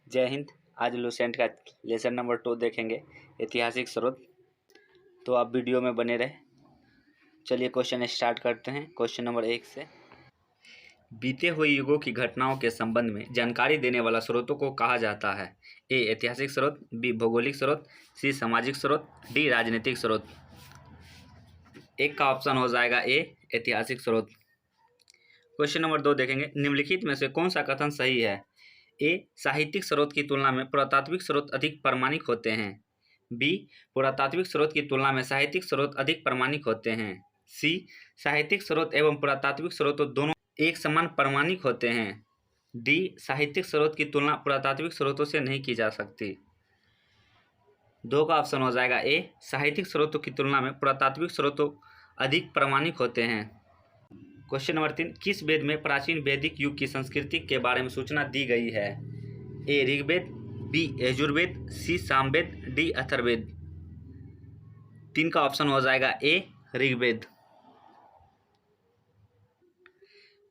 जय हिंद। आज लुसेंट का लेसन नंबर 2 देखेंगे, ऐतिहासिक स्रोत। तो आप वीडियो में बने रहे। चलिए क्वेश्चन स्टार्ट करते हैं। क्वेश्चन नंबर 1 से, बीते हुए युगों की घटनाओं के संबंध में जानकारी देने वाला स्रोतों को कहा जाता है। ए ऐतिहासिक स्रोत, बी भौगोलिक स्रोत, सी सामाजिक स्रोत, डी राजनीतिक स्रोत। एक का ऑप्शन हो जाएगा ए ऐतिहासिक स्रोत। क्वेश्चन नंबर 2 देखेंगे, निम्नलिखित में से कौन सा कथन सही है। ए साहित्यिक स्रोत की तुलना में पुरातात्विक स्रोत अधिक प्रामाणिक होते हैं। बी पुरातात्विक स्रोत की तुलना में साहित्यिक स्रोत अधिक प्रामाणिक होते हैं। सी साहित्यिक स्रोत एवं पुरातात्विक स्रोत दोनों एक समान प्रामाणिक होते हैं। डी साहित्यिक स्रोत की तुलना पुरातात्विक स्रोतों से नहीं की जा सकती। 2 का ऑप्शन हो जाएगा ए साहित्यिक स्रोतों की तुलना में पुरातात्विक स्रोतों अधिक प्रामाणिक होते हैं। क्वेश्चन नंबर 3, किस वेद में प्राचीन वैदिक युग की संस्कृति के बारे में सूचना दी गई है। ए ऋग्वेद, बी यजुर्वेद, सी सामवेद, डी अथर्ववेद। 3 का ऑप्शन हो जाएगा ए ऋग्वेद।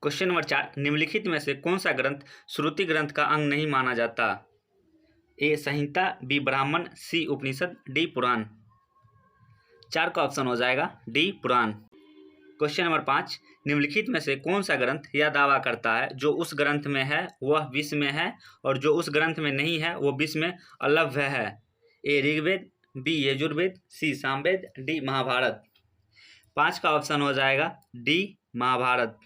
क्वेश्चन नंबर 4, निम्नलिखित में से कौन सा ग्रंथ श्रुति ग्रंथ का अंग नहीं माना जाता। ए संहिता, बी ब्राह्मण, सी उपनिषद, डी पुराण। 4 का ऑप्शन हो जाएगा डी पुराण। क्वेश्चन नंबर 5, निम्नलिखित में से कौन सा ग्रंथ यह दावा करता है जो उस ग्रंथ में है वह विश्व में है और जो उस ग्रंथ में नहीं है वो विश्व में अलभ्य है। ए ऋग्वेद, बी यजुर्वेद, सी सामवेद, डी महाभारत। 5 का ऑप्शन हो जाएगा डी महाभारत।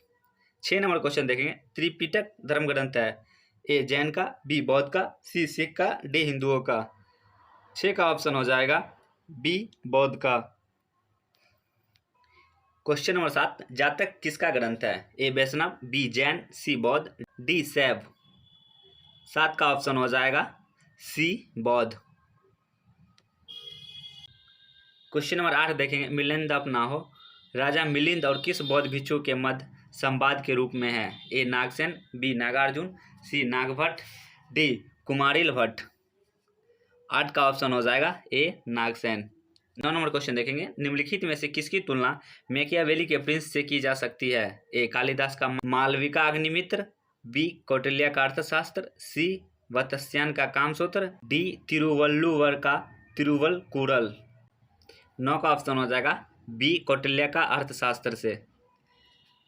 6 नंबर क्वेश्चन देखेंगे, त्रिपिटक धर्म ग्रंथ है। ए जैन का, बी बौद्ध का, सी सिख का, डी हिंदुओं का। 6 का ऑप्शन हो जाएगा बी बौद्ध का। क्वेश्चन नंबर 7, जातक किसका ग्रंथ है। ए वैष्णव, बी जैन, सी बौद्ध, डी शैव। 7 का ऑप्शन हो जाएगा सी बौद्ध। क्वेश्चन नंबर 8 देखेंगे, मिलिंद अब ना हो। राजा मिलिंद और किस बौद्ध भिक्षु के मध्य संवाद के रूप में है। ए नागसेन, बी नागार्जुन, सी नागभट्ट, डी कुमारिल भट्ट। 8 का ऑप्शन हो जाएगा ए नागसेन। 9 नंबर क्वेश्चन देखेंगे, निम्नलिखित में से किसकी तुलना मैकियावेली के प्रिंस से की जा सकती है। ए कालिदास का मालविका अग्निमित्र, बी कौटिल्य का अर्थशास्त्र, सी वत्स्यायन का कामसूत्र, डी तिरुवल्लुवर का तिरुवल्कुरल। 9 का ऑप्शन हो जाएगा बी कौटिल्य का अर्थशास्त्र से।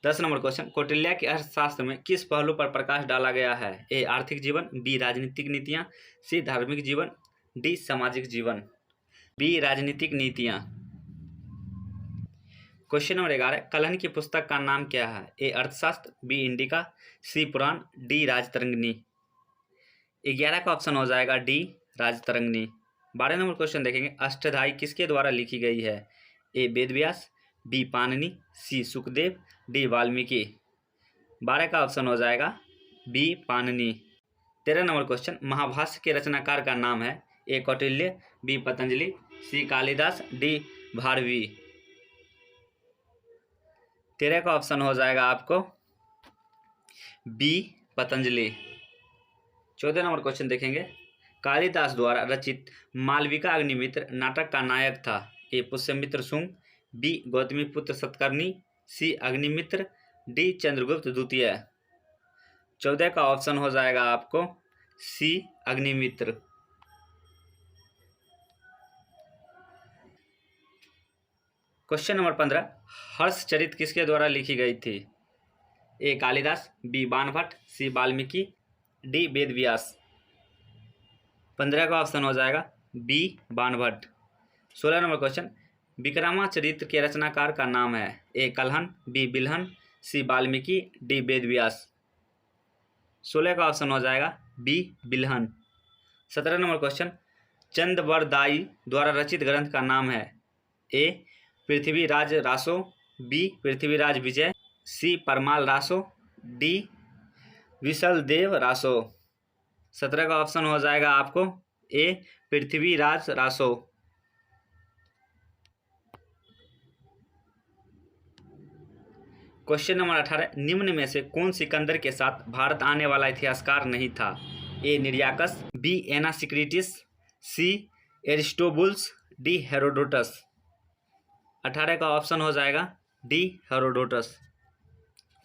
10 नंबर क्वेश्चन, कौटिल्य के अर्थशास्त्र में किस पहलू पर प्रकाश डाला गया है। ए आर्थिक जीवन, बी राजनीतिक नीतियाँ, सी धार्मिक जीवन, डी सामाजिक जीवन, बी राजनीतिक नीतियाँ। क्वेश्चन नंबर 11, कलहन की पुस्तक का नाम क्या है। ए अर्थशास्त्र, बी इंडिका, सी पुराण, डी राजतरंगिणी। 11 का ऑप्शन हो जाएगा डी राजतरंगिणी। 12 नंबर क्वेश्चन देखेंगे, अष्टधाई किसके द्वारा लिखी गई है। A Vedvyas, B Panini, C Sukhdev, D Valmiki. 12 का ऑप्शन हो जाएगा बी पाणिनि। 13 नंबर क्वेश्चन, महाभाष्य के रचनाकार का नाम है। A Kautilya, B Patanjali, C Kalidas, D Bharavi. 13 का ऑप्शन हो जाएगा आपको बी पतंजलि। 14 नंबर क्वेश्चन देखेंगे, कालिदास द्वारा रचित मालविका अग्निमित्र नाटक का नायक था। ए पुष्यमित्र शुंग, बी गौतमीपुत्र सतकर्णी, सी अग्निमित्र, डी चंद्रगुप्त द्वितीय। 14 का ऑप्शन हो जाएगा आपको सी अग्निमित्र। क्वेश्चन नंबर 15, हर्षचरित किसके द्वारा लिखी गई थी। ए कालिदास, बी बाणभट्ट, सी वाल्मीकि, डी वेदव्यास। 15 का ऑप्शन हो जाएगा बी बाणभट्ट। 16 नंबर क्वेश्चन, विक्रमाचरित्र के रचनाकार का नाम है। ए कलहन, बी बिल्हन, सी वाल्मीकि, डी वेदव्यास। 16 का ऑप्शन हो जाएगा बी बिल्हन। 17 नंबर क्वेश्चन, चंदवरदाई द्वारा रचित ग्रंथ का नाम है। ए पृथ्वीराज रासो, बी पृथ्वीराज विजय, सी परमाल रासो, डी विशलदेव रासो। 17 का ऑप्शन हो जाएगा आपको ए पृथ्वीराज रासो। क्वेश्चन नंबर 18, निम्न में से कौन सिकंदर के साथ भारत आने वाला इतिहासकार नहीं था। ए निर्याकस, बी एनासिक्रिटिस, सी एरिस्टोबुल्स, डी हेरोडोटस। 18 का ऑप्शन हो जाएगा डी हेरोडोटस।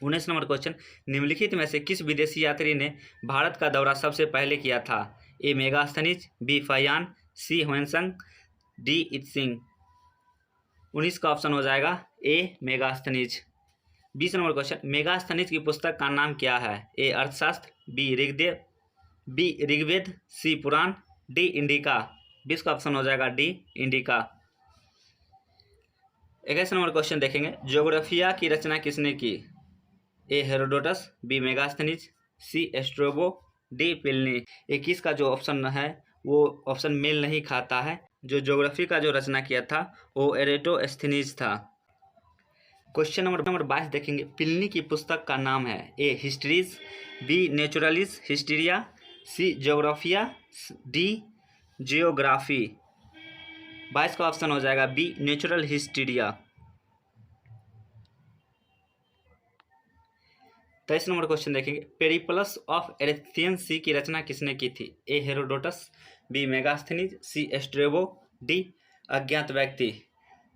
19 नंबर क्वेश्चन, निम्नलिखित में से किस विदेशी यात्री ने भारत का दौरा सबसे पहले किया था। ए मेगास्थनीज, बी फाहियान, सी ह्वेनसंग, डी इत्सिंग। 19 का ऑप्शन हो जाएगा ए मेगास्थनीज। 20 नंबर क्वेश्चन, मेगास्थनीज की पुस्तक का नाम क्या है? ए अर्थशास्त्र, बी ऋग्वेद, सी पुराण, डी इंडिका। 20 का ऑप्शन हो जाएगा डी इंडिका। 21 नंबर क्वेश्चन देखेंगे, ज्योग्राफिया की रचना किसने की? ए हेरोडोटस, बी मेगास्थनीज, सी एस्ट्रोबो, डी प्लिनी। 21 का जो ऑप्शन है वो ऑप्शन मेल नहीं खाता है। जो ज्योग्राफी का जो रचना किया था वो एरेटोस्थनीज था। क्वेश्चन नंबर 22 देखेंगे, प्लिनी की पुस्तक का नाम है? A histories, B Naturalis Historia, C Geographia, D geography. 22 का ऑप्शन हो जाएगा बी नेचुरल हिस्टीरिया। 23 नंबर क्वेश्चन देखेंगे, पेरिप्लस ऑफ एरेथियन सी की रचना किसने की थी? A Herodotus, B Megasthenes, C Strabo, D अज्ञात व्यक्ति।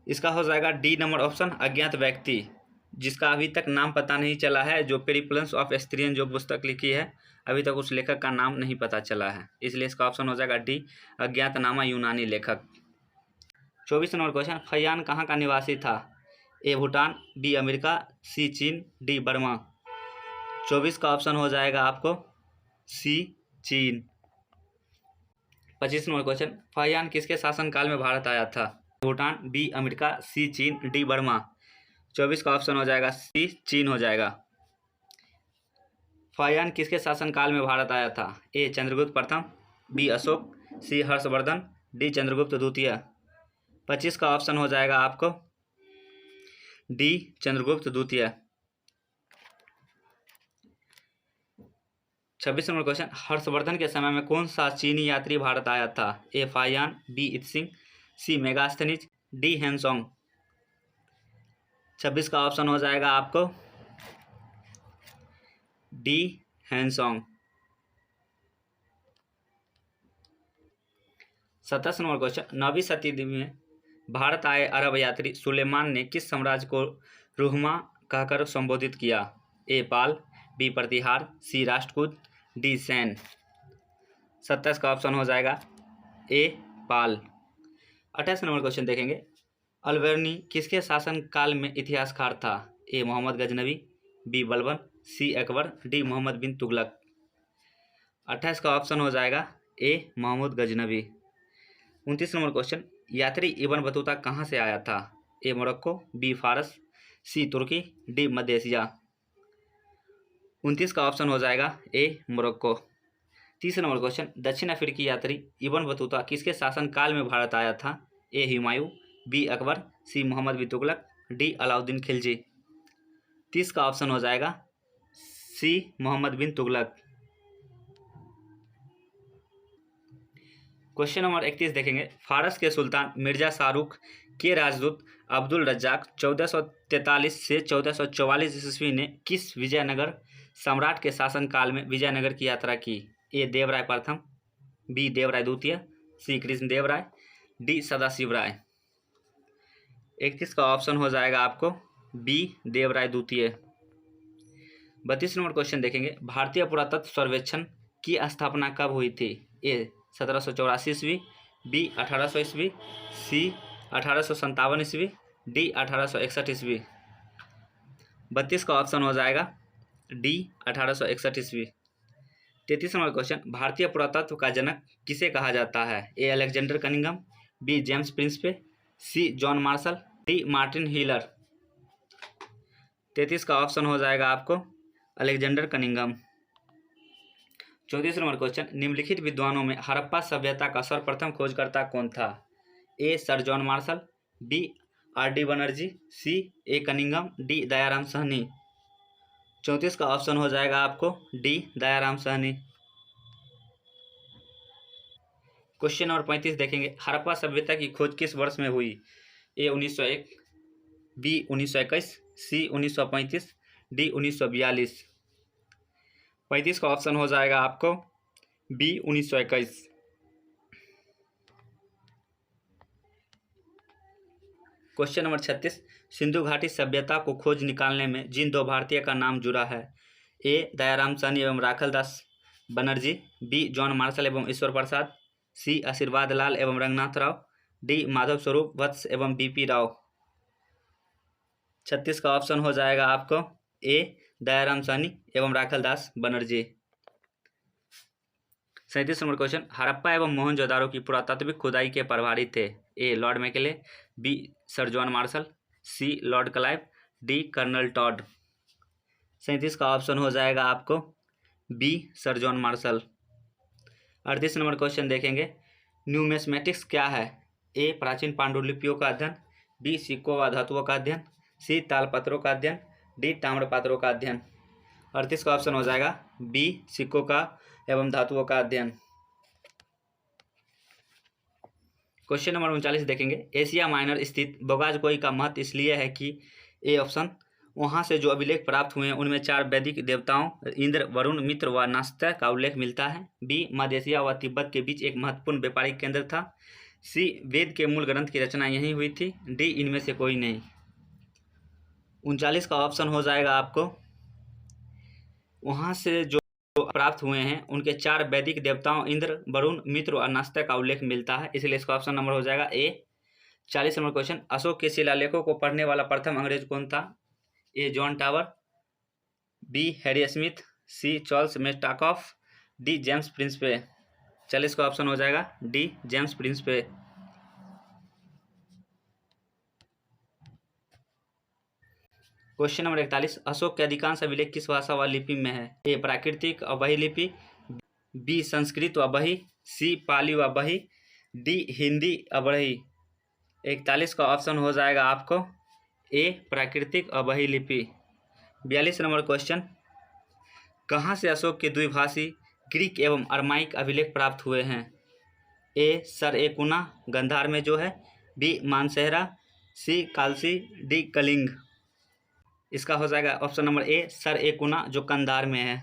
इसका हो जाएगा डी नंबर ऑप्शन, अज्ञात व्यक्ति, जिसका अभी तक नाम पता नहीं चला है। जो पेरिप्लस ऑफ एरेथियन जो पुस्तक लिखी है अभी तक उस लेखक का नाम नहीं पता चला है, इसलिए इसका ऑप्शन हो जाएगा डी अज्ञातनामा यूनानी लेखक। 24 नंबर क्वेश्चन, फाहियान कहाँ का निवासी था? ए भूटान, बी अमेरिका, सी चीन, डी बर्मा। 24 का ऑप्शन हो जाएगा आपको सी चीन। 25 नंबर क्वेश्चन, फाहियान किसके शासनकाल में भारत आया था? भूटान, बी अमेरिका, सी चीन, डी बर्मा। 24 का ऑप्शन हो जाएगा सी चीन हो जाएगा। फाहियान किसके शासनकाल में भारत आया था? ए चंद्रगुप्त प्रथम, बी अशोक, सी हर्षवर्धन, डी चंद्रगुप्त द्वितीय। 25 का ऑप्शन हो जाएगा आपको डी चंद्रगुप्त द्वितीय। 26 नंबर क्वेश्चन, हर्षवर्धन के समय में कौन सा चीनी यात्री भारत आया था? ए फाहियान, बी इत्सिंग, सी मेगास्थनीज, डी हेनसोंग। 26 का ऑप्शन हो जाएगा आपको डी हेनसोंग। 27 नंबर क्वेश्चन, 9वीं शताब्दी में भारत आए अरब यात्री सुलेमान ने किस साम्राज्य को रुहमा कहकर संबोधित किया? ए पाल, बी प्रतिहार, सी राष्ट्रकूट, डी सैन। 27 का ऑप्शन हो जाएगा ए पाल। 28 नंबर क्वेश्चन देखेंगे, अलबर्नी किसके शासनकाल में इतिहासकार था? ए मोहम्मद गजनवी, बी बलबन, सी अकबर, डी मोहम्मद बिन तुगलक। 28 का ऑप्शन हो जाएगा ए मोहम्मद गजनवी। 29 नंबर क्वेश्चन, यात्री इब्न बतूता कहाँ से आया था? ए मोरक्को, बी फारस, सी तुर्की, डी मध्य एशिया। 29 का ऑप्शन हो जाएगा ए मोरक्को। 30 नंबर क्वेश्चन, दक्षिण अफ्रीकी यात्री इब्न बतूता किसके शासनकाल में भारत आया था? ए हुमायूं, बी अकबर, सी मोहम्मद बिन तुगलक, डी अलाउद्दीन खिलजी। 30 का ऑप्शन हो जाएगा सी मोहम्मद बिन तुगलक। क्वेश्चन नंबर 31 देखेंगे, फारस के सुल्तान मिर्जा शाहरुख के राजदूत अब्दुल रज्जाक 1443 से 1444 ईस्वी ने किस विजयनगर सम्राट के शासनकाल में विजयनगर की यात्रा की? ए देवराय प्रथम, बी देवराय द्वितीय, सी कृष्णदेव राय, डी सदाशिव राय। 31 का ऑप्शन हो जाएगा आपको बी देवराय द्वितीय। 32 नंबर क्वेश्चन देखेंगे, भारतीय पुरातत्व सर्वेक्षण की स्थापना कब हुई थी? ए 1784 ईस्वी, बी 1800 ईस्वी, सी 1857 ईस्वी, डी 1861 ईस्वी। 32 का ऑप्शन हो जाएगा डी 1861 ईस्वी। 33 नंबर क्वेश्चन, भारतीय पुरातत्व का जनक किसे कहा जाता है? A Alexander Cunningham, B James Prinsep, C John Marshall, D Martin Wheeler. 33 का ऑप्शन हो जाएगा आपको अलेक्जेंडर कनिंघम। 34 नंबर क्वेश्चन, निम्नलिखित विद्वानों में हड़प्पा सभ्यता का सर्वप्रथम खोजकर्ता कौन था? A sir John Marshall, B R D Banerjee, C A Cunningham, D Dayaram Sahni. 34 का ऑप्शन हो जाएगा आपको D Dayaram Sahni. Question number 35 देखेंगे, हड़प्पा सभ्यता की खोज किस वर्ष में हुई? ए 1901, बी 1921, सी 1935, डी 1942। 35 का ऑप्शन हो जाएगा आपको बी 1921। क्वेश्चन नंबर 36, सिंधु घाटी सभ्यता को खोज निकालने में जिन दो भारतीय का नाम जुड़ा है? ए दयाराम सहनी एवं Rakhal Das Banerjee, B John Marshall एवं ईश्वर प्रसाद, सी आशीर्वाद लाल एवं रंगनाथ राव, डी माधव स्वरूप वत्स एवं बीपी राव। 36 का ऑप्शन हो जाएगा आपको ए दयाराम साहनी एवं राखल दास बनर्जी। 37 नंबर क्वेश्चन, हड़प्पा एवं मोहनजोदारो की पुरातात्विक खुदाई के प्रभारी थे? A lord Macaulay, B sir John Marshall, C lord Clive, D colonel Tod. 37 का ऑप्शन हो जाएगा आपको B sir John Marshall. 38 number question देखेंगे, न्यूमिस्मेटिक्स क्या है? ए प्राचीन पांडुलिपियों का अध्ययन, बी सिक्कों व धातुओं का अध्ययन, सी तालपत्रों का अध्ययन, डी ताम्रपात्रों का अध्ययन। 38 का ऑप्शन हो जाएगा बी सिक्कों का एवं धातुओं का अध्ययन। क्वेश्चन नंबर 39 देखेंगे, एशिया माइनर स्थित बोगाजकोई का महत्व इसलिए है कि ए ऑप्शन, वहाँ से जो अभिलेख प्राप्त हुए हैं उनमें 4 वैदिक देवताओं इंद्र, वरुण, मित्र व नास्त्य का उल्लेख मिलता है, बी मध्य एशिया व तिब्बत के बीच एक महत्वपूर्ण व्यापारिक केंद्र था, सी वेद के मूल ग्रंथ की रचना यहीं हुई थी, डी इनमें से कोई नहीं। 39 का ऑप्शन हो जाएगा आपको, वहाँ से जो प्राप्त हुए हैं उनके 4 वैदिक देवताओं इंद्र, वरुण, मित्र और नास्त्य का उल्लेख मिलता है, इसलिए इसका ऑप्शन नंबर हो जाएगा ए। 40 नंबर क्वेश्चन, अशोक के शिलालेखों को पढ़ने वाला प्रथम अंग्रेज कौन था? A John Tower, B Harry Smith, C Charles Metcalfe, D James Prinsep. 40 का ऑप्शन हो जाएगा D James Prinsep. Question number 41, Ashoka के अधिकांश अभिलेख किस भाषा व लिपि में है? ए प्राकृतिक अवही लिपि, बी संस्कृत अवही, सी पाली अवही, डी हिंदी अवही। 41 का ऑप्शन हो जाएगा आपको ए प्राकृतिक अवही लिपि। 42 नंबर क्वेश्चन, कहाँ से अशोक के द्विभाषी ग्रीक एवं अरमाइक अभिलेख प्राप्त हुए हैं? ए सर ए कुना गंधार में जो है, बी मानसेहरा, सी कालसी, डी कलिंग। इसका हो जाएगा ऑप्शन नंबर ए सर ए कुना जो कंधार में है।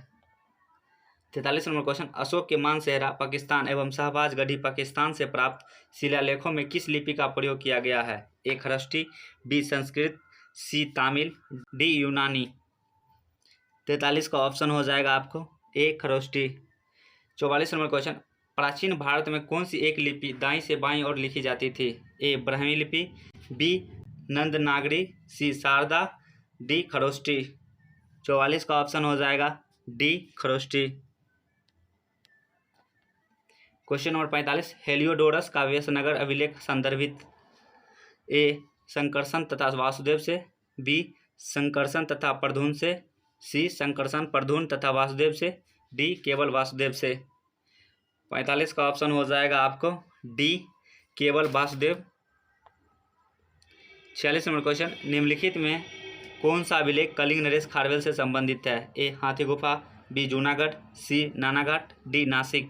43 नंबर क्वेश्चन, अशोक के मानसेहरा पाकिस्तान एवं शहबाज गढ़ी पाकिस्तान से प्राप्त शिलालेखों में किस लिपि का प्रयोग किया गया है? ए खरष्टी, बी संस्कृत, सी तमिल, डी यूनानी। 43 का ऑप्शन हो जाएगा आपको ए खरोष्टी। 44 नंबर क्वेश्चन, प्राचीन भारत में कौन सी एक लिपि दाईं से बाईं ओर लिखी जाती थी? ए ब्राह्मी लिपि, बी नंदनागरी, सी शारदा, डी खरोष्टी। 44 का ऑप्शन हो जाएगा D Kharosthi. Question number 45, Heliodorus का वेशनगर अभिलेख संदर्भित? ए संकर्षण तथा वासुदेव से, बी संकर्षण तथा प्रधून से, सी संकर्षण प्रधून तथा वासुदेव से, डी केवल वासुदेव से। 45 का ऑप्शन हो जाएगा आपको डी केवल वासुदेव। 46 नंबर क्वेश्चन, निम्नलिखित में कौन सा अभिलेख कलिंग नरेश खारवेल से संबंधित है? ए हाथी गुफा, बी जूनागढ़, सी नानाघाट, डी नासिक।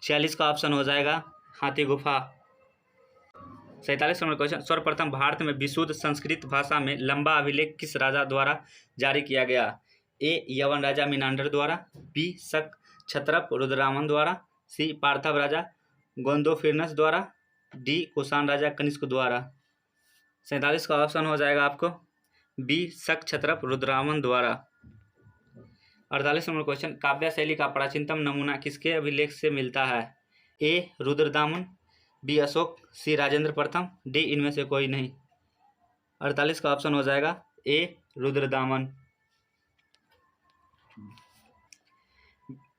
46 का ऑप्शन हो जाएगा हाथी गुफा। 47 नंबर क्वेश्चन, सर्वप्रथम भारत में विशुद्ध संस्कृत भाषा में लंबा अभिलेख किस राजा द्वारा जारी किया गया? ए यवन राजा मिनांडर द्वारा, बी शक क्षत्रप रुद्ररामन द्वारा, सी पार्थव राजा गोंदोफिरनस द्वारा, डी कुषाण राजा कनिष्क द्वारा। 47 का ऑप्शन हो जाएगा आपको बी शक क्षत्रप रुद्ररामन द्वारा। 48 नंबर क्वेश्चन, काव्य शैली का प्राचीनतम नमूना किसके अभिलेख से मिलता है? ए रुद्रदामन, बी अशोक, सी राजेंद्र प्रथम, डी इनमें से कोई नहीं। 48 का ऑप्शन हो जाएगा ए रुद्रदामन।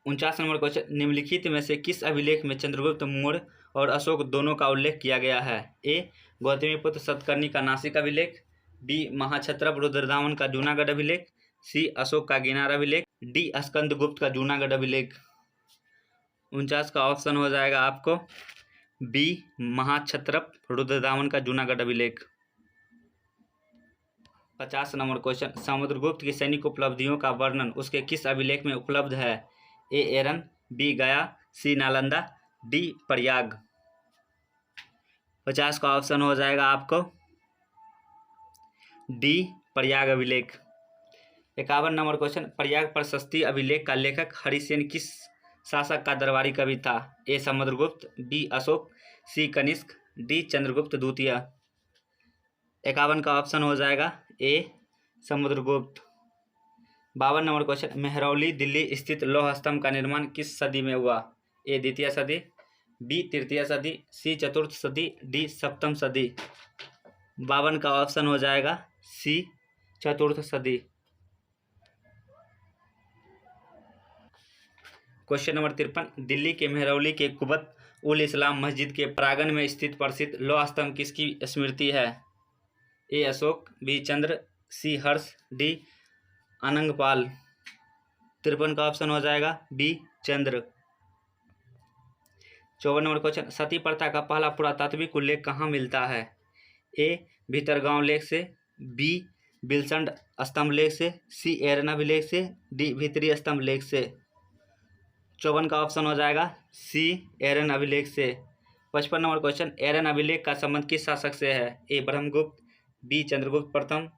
49 नंबर क्वेश्चन, निम्नलिखित में से किस अभिलेख में चंद्रगुप्त मौर्य और अशोक दोनों का उल्लेख किया गया है? ए गौतमीपुत्र सतकर्णी का नासिक अभिलेख, बी महाक्षत्रप रुद्रदामन का जूनागढ़ अभिलेख, सी अशोक का गिनार अभिलेख, डी स्कंदगुप्त का जूनागढ़ अभिलेख। 49 का ऑप्शन हो जाएगा आपको बी महाक्षत्रप रुद्रदामन का जूनागढ़ अभिलेख। 50 नंबर क्वेश्चन, समुद्रगुप्त की सैनिक उपलब्धियों का वर्णन उसके किस अभिलेख में उपलब्ध है? ए एरन, बी गया, सी नालंदा, डी प्रयाग। 50 का ऑप्शन हो जाएगा आपको डी प्रयाग अभिलेख। 51 नंबर क्वेश्चन, प्रयाग प्रशस्ति अभिलेख का लेखक हरिसेन किस शासक का दरबारी कवि था? ए समुद्रगुप्त, बी अशोक, सी कनिष्क, डी चंद्रगुप्त द्वितीय। 51 का ऑप्शन हो जाएगा ए समुद्रगुप्त। 52 नंबर क्वेश्चन, मेहरौली दिल्ली स्थित लौह स्तंभ का निर्माण किस सदी में हुआ? ए द्वितीय सदी, बी तृतीय सदी, सी चतुर्थ सदी, डी सप्तम सदी। 52 का ऑप्शन हो जाएगा सी चतुर्थ सदी। क्वेश्चन नंबर 53, दिल्ली के मेहरौली के कुबत उल इस्लाम मस्जिद के प्रांगण में स्थित प्रसिद्ध लौह स्तंभ किसकी स्मृति है? ए अशोक, बी चंद्र, सी हर्ष, डी अनंगपाल। 53 का ऑप्शन हो जाएगा बी चंद्र। 54 नंबर क्वेश्चन, सती प्रथा का पहला पुरातात्विक उल्लेख कहाँ मिलता है? ए भीतरगांव लेख से, बी बिलसंड स्तंभ लेख से, सी एरन अभिलेख से, डी भीतरी स्तंभ लेख से। 54 का ऑप्शन हो जाएगा सी एरन अभिलेख से। 55 नंबर क्वेश्चन, एरन अभिलेख का संबंध किस शासक से है? ए ब्रह्मगुप्त, बी चंद्रगुप्त प्रथम,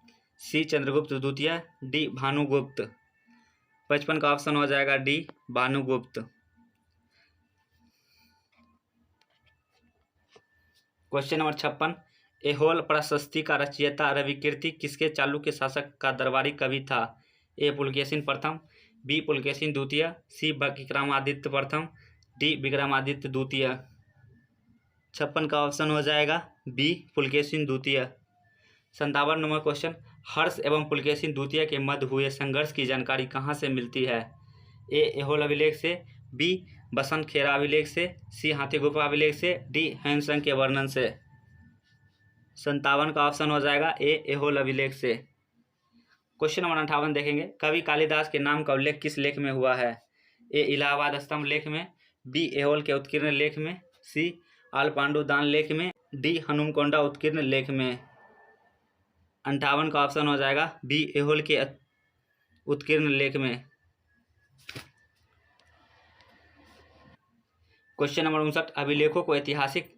सी चंद्रगुप्त द्वितीय, डी भानुगुप्त। 55 का ऑप्शन हो जाएगा D Bhanugupta. Question number 56, Aihole प्रशस्ति का रचयिता रविकीर्ति किसके चालुक्य शासक का दरबारी कवि था? ए पुलकेशिन प्रथम, बी पुलकेशिन द्वितीय, सी विक्रमादित्य प्रथम, डी विक्रमादित्य द्वितीय। 56 का ऑप्शन हो जाएगा बी पुलकेशिन द्वितीय। 57 नंबर क्वेश्चन, हर्ष एवं पुलकेशिन द्वितीय के मध्य हुए संघर्ष की जानकारी कहाँ से मिलती है? ए ऐहोल अभिलेख से, बी बसंत खेरा अभिलेख से, सी हाथी गुफा अभिलेख से, डी हैमसंग के वर्णन से। 57 का ऑप्शन हो जाएगा ए ऐहोल अभिलेख से। क्वेश्चन नंबर 58 देखेंगे, कवि कालिदास के नाम का उल्लेख किस लेख में हुआ है? ए इलाहाबाद स्तंभ लेख में, बी ऐहोल के उत्कीर्ण लेख में, सी आलपांडु दान लेख में, डी हनुमकोंडा उत्कीर्ण लेख में। 58 का ऑप्शन हो जाएगा बी ऐहोल के उत्कीर्ण लेख में। क्वेश्चन नंबर 59, अभिलेखों को ऐतिहासिक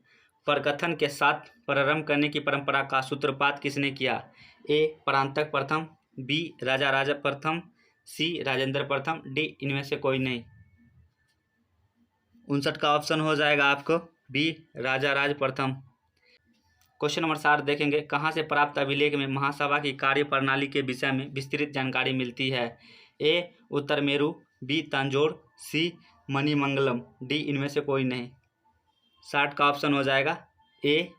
प्रकथन के साथ प्रारंभ करने की परंपरा का सूत्रपात किसने किया? ए परांतक प्रथम, बी राजा राजा प्रथम, सी राजेंद्र प्रथम, डी इनमें से कोई नहीं। 59 का ऑप्शन हो जाएगा आपको बी राजा राज प्रथम। क्वेश्चन नंबर 60 देखेंगे, कहाँ से प्राप्त अभिलेख में महासभा की कार्य प्रणाली के विषय में विस्तृत जानकारी मिलती है? ए उत्तर मेरू, बी तंजौर, सी मणिमंगलम, डी इनमें से कोई नहीं। 60 का ऑप्शन हो जाएगा ए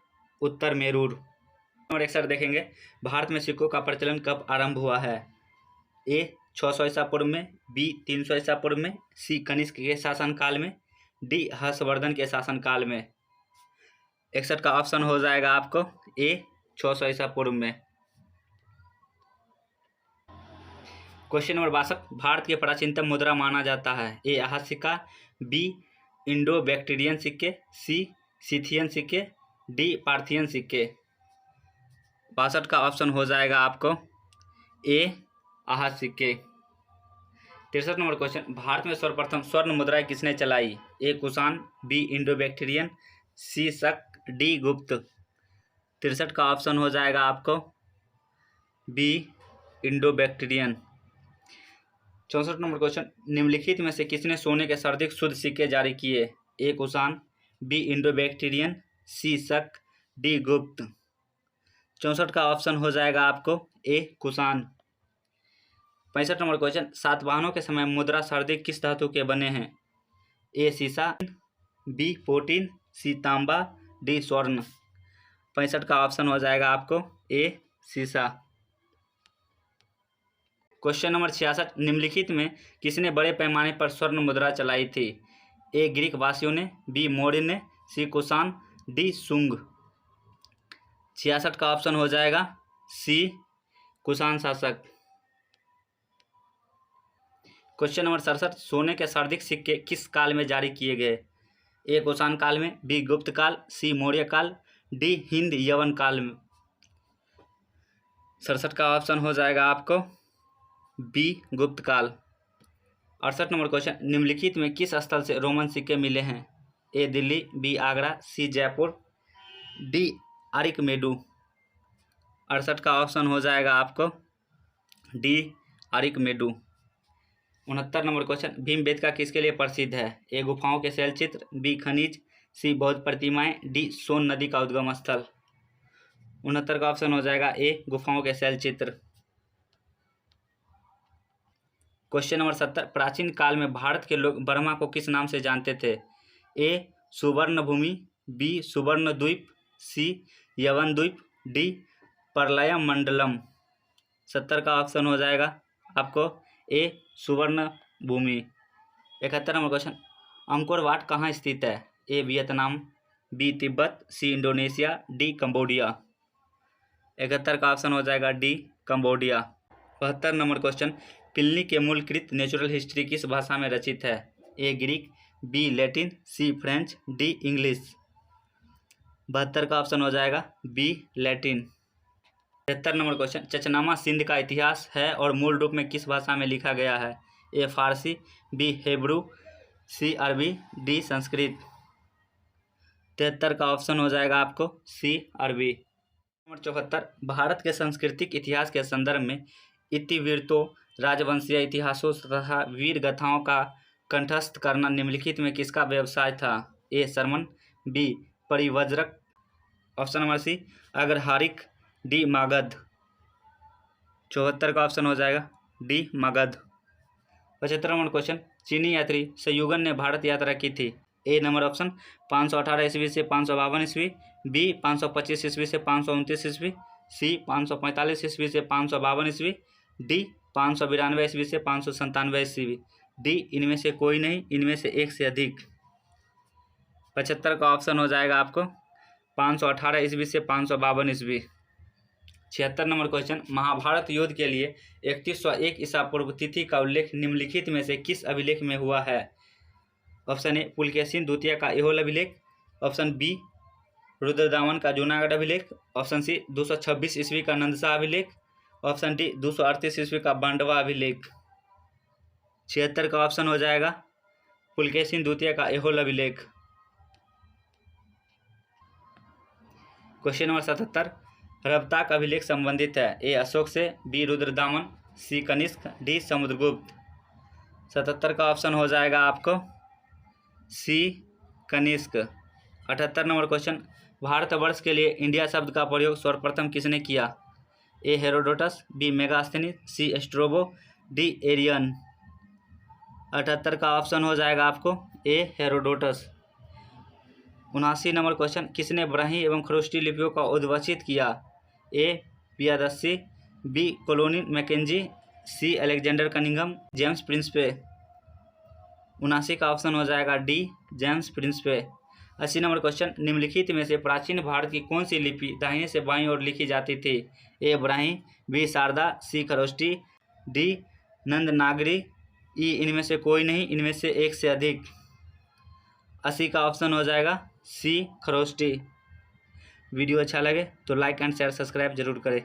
उत्तर मेरूर। नंबर 61 देखेंगे, भारत में सिक्कों का प्रचलन कब आरंभ हुआ है? ए 600 ईसा पूर्व में, बी 300 ईसा पूर्व में, सी कनिष्क के शासनकाल में, डी हर्षवर्धन के शासनकाल में। 61 का ऑप्शन हो जाएगा आपको ए 600 ईसा पूर्व में। क्वेश्चन नंबर 62, भारत के प्राचीनतम मुद्रा माना जाता है? ए आहत सिक्का, बी इंडो बैक्टीरियन सिक्के, सी सिथियन सिक्के, डी पार्थियन सिक्के। 62 का ऑप्शन हो जाएगा आपको ए आहत सिक्के। 63 नंबर क्वेश्चन, भारत में सर्वप्रथम स्वर्ण मुद्राएं किसने चलाई? A Kushan, B Indo Bactrian, C Shaka, D Gupta. 63 का ऑप्शन हो जाएगा आपको बी इंडो बैक्टीरियन। 64 नंबर क्वेश्चन, निम्नलिखित में से किसने सोने के सर्वाधिक शुद्ध सिक्के जारी किए? ए Kushan, B Indo Bactrian, C Shaka, D गुप्त। 64 का ऑप्शन हो जाएगा आपको ए कुषाण। 65 नंबर क्वेश्चन, सातवाहनों के समय मुद्रा सर्वाधिक किस धातु के बने हैं? ए सीसा, बी प्रोटीन, सी तांबा, डी स्वर्ण। 65 का ऑप्शन हो जाएगा आपको ए सीसा। क्वेश्चन नंबर 66, निम्नलिखित में किसने बड़े पैमाने पर स्वर्ण मुद्रा चलाई थी? ए ग्रीक वासियों ने, बी मौर्य ने, सी कुषाण, डी शुंग। 66 का ऑप्शन हो जाएगा सी कुषाण शासक। क्वेश्चन नंबर 67, सोने के सर्वाधिक सिक्के किस काल में जारी किए गए? ए कुषाण काल में, बी गुप्त काल, सी मौर्य काल, डी हिंद यवन काल में। 67 का ऑप्शन हो जाएगा आपको बी गुप्त काल। 68 नंबर क्वेश्चन, निम्नलिखित में किस स्थल से रोमन सिक्के मिले हैं? ए दिल्ली, बी आगरा, सी जयपुर, डी अरिकमेडू। 68 का ऑप्शन हो जाएगा आपको डी अरिकमेडू। 69 नंबर क्वेश्चन, भीमबेटका किसके लिए प्रसिद्ध है? ए गुफाओं के शैलचित्र, बी खनिज, सी बौद्ध प्रतिमाएं, डी सोन नदी का उद्गम स्थल। 69 का ऑप्शन हो जाएगा ए गुफाओं के शैलचित्र। क्वेश्चन नंबर 70, प्राचीन काल में भारत के लोग बर्मा को किस नाम से जानते थे? ए सुवर्ण भूमि, बी सुवर्ण द्वीप, सी यवन द्वीप, डी प्रलय मंडलम। 70 का ऑप्शन हो जाएगा आपको A Suvarna Bhumi. 71 number question, Angkor Wat कहाँ स्थित है? A Vietnam, B Tibet, C Indonesia, D Cambodia. 71 का ऑप्शन हो जाएगा D Cambodia. 72 number question, Pliny के मूल कृत नेचुरल हिस्ट्री किस भाषा में रचित है? A Greek, B Latin, C French, D English. 72 का ऑप्शन हो जाएगा बी लैटिन। 73 नंबर क्वेश्चन, चचनामा सिंध का इतिहास है और मूल रूप में किस भाषा में लिखा गया है? ए फारसी, बी हिब्रू, सी अरबी, डी संस्कृत। 73 का ऑप्शन हो जाएगा आपको सी अरबी। नंबर 74, भारत के सांस्कृतिक इतिहास के संदर्भ में इतिवृत्तों, राजवंशीय इतिहासों तथा वीर गाथाओं का कंठस्थ करना निम्नलिखित में किसका व्यवसाय था? ए सरमन, बी परिव्रजक, ऑप्शन नंबर सी अग्रहारिक, डी मागध। 74 का ऑप्शन हो जाएगा डी मागध। 75 नंबर क्वेश्चन, चीनी यात्री सयुगन ने भारत यात्रा की थी? ए नंबर ऑप्शन 518 ईस्वी से 552 ईस्वी, बी 525 ईस्वी से 529 ईस्वी, सी 545 ईस्वी से 552 ईस्वी, डी 592 ईस्वी से 597 ईस्वी, डी इनमें से कोई नहीं, इनमें से एक से अधिक। 75 का ऑप्शन हो जाएगा आपको 518 ईस्वी से 552 ईस्वी। 76 नंबर क्वेश्चन, महाभारत युद्ध के लिए 3101 ईसा पूर्व तिथि का उल्लेख निम्नलिखित में से किस अभिलेख में हुआ है? ऑप्शन ए पुलकेशिन द्वितीय का एहोल अभिलेख, ऑप्शन बी रुद्रदामन का जूनागढ़ अभिलेख, ऑप्शन सी 226 ईस्वी का नंदसा अभिलेख, ऑप्शन डी 238 ईस्वी का बांडवा अभिलेख। 76 का ऑप्शन हो जाएगा पुलकेशिन द्वितीय का एहोल अभिलेख। क्वेश्चन नंबर 77, रबताक अभिलेख संबंधित है? ए अशोक से, बी रुद्रदामन, सी कनिष्क, डी समुद्रगुप्त। 77 का ऑप्शन हो जाएगा आपको सी कनिष्क। 78 नंबर क्वेश्चन, भारतवर्ष के लिए इंडिया शब्द का प्रयोग सर्वप्रथम किसने किया? ए हेरोडोटस, बी मेगास्थनीज, सी स्ट्रोबो, डी एरियन। 78 का ऑप्शन हो जाएगा आपको ए हेरोडोटस। 79 नंबर क्वेश्चन, किसने ब्राह्मी एवं खरोष्टी लिपियों का उद्भाषित किया? ए पियादस्सी, बी कोलोनी मैकेंजी, सी अलेक्जेंडर कनिंघम, जेम्स प्रिंसपे। 79 का ऑप्शन हो जाएगा डी जेम्स प्रिंसपे। 80 नंबर क्वेश्चन, निम्नलिखित में से प्राचीन भारत की कौन सी लिपि दाहिने से बाईं ओर लिखी जाती थी? ए ब्राह्मी, बी शारदा, सी खरोष्टी, डी नंदनागरी, ई इनमें से कोई नहीं, इनमें से एक से अधिक। 80 का ऑप्शन हो जाएगा सी खरोष्टी। वीडियो अच्छा लगे तो लाइक एंड शेयर सब्सक्राइब जरूर करें।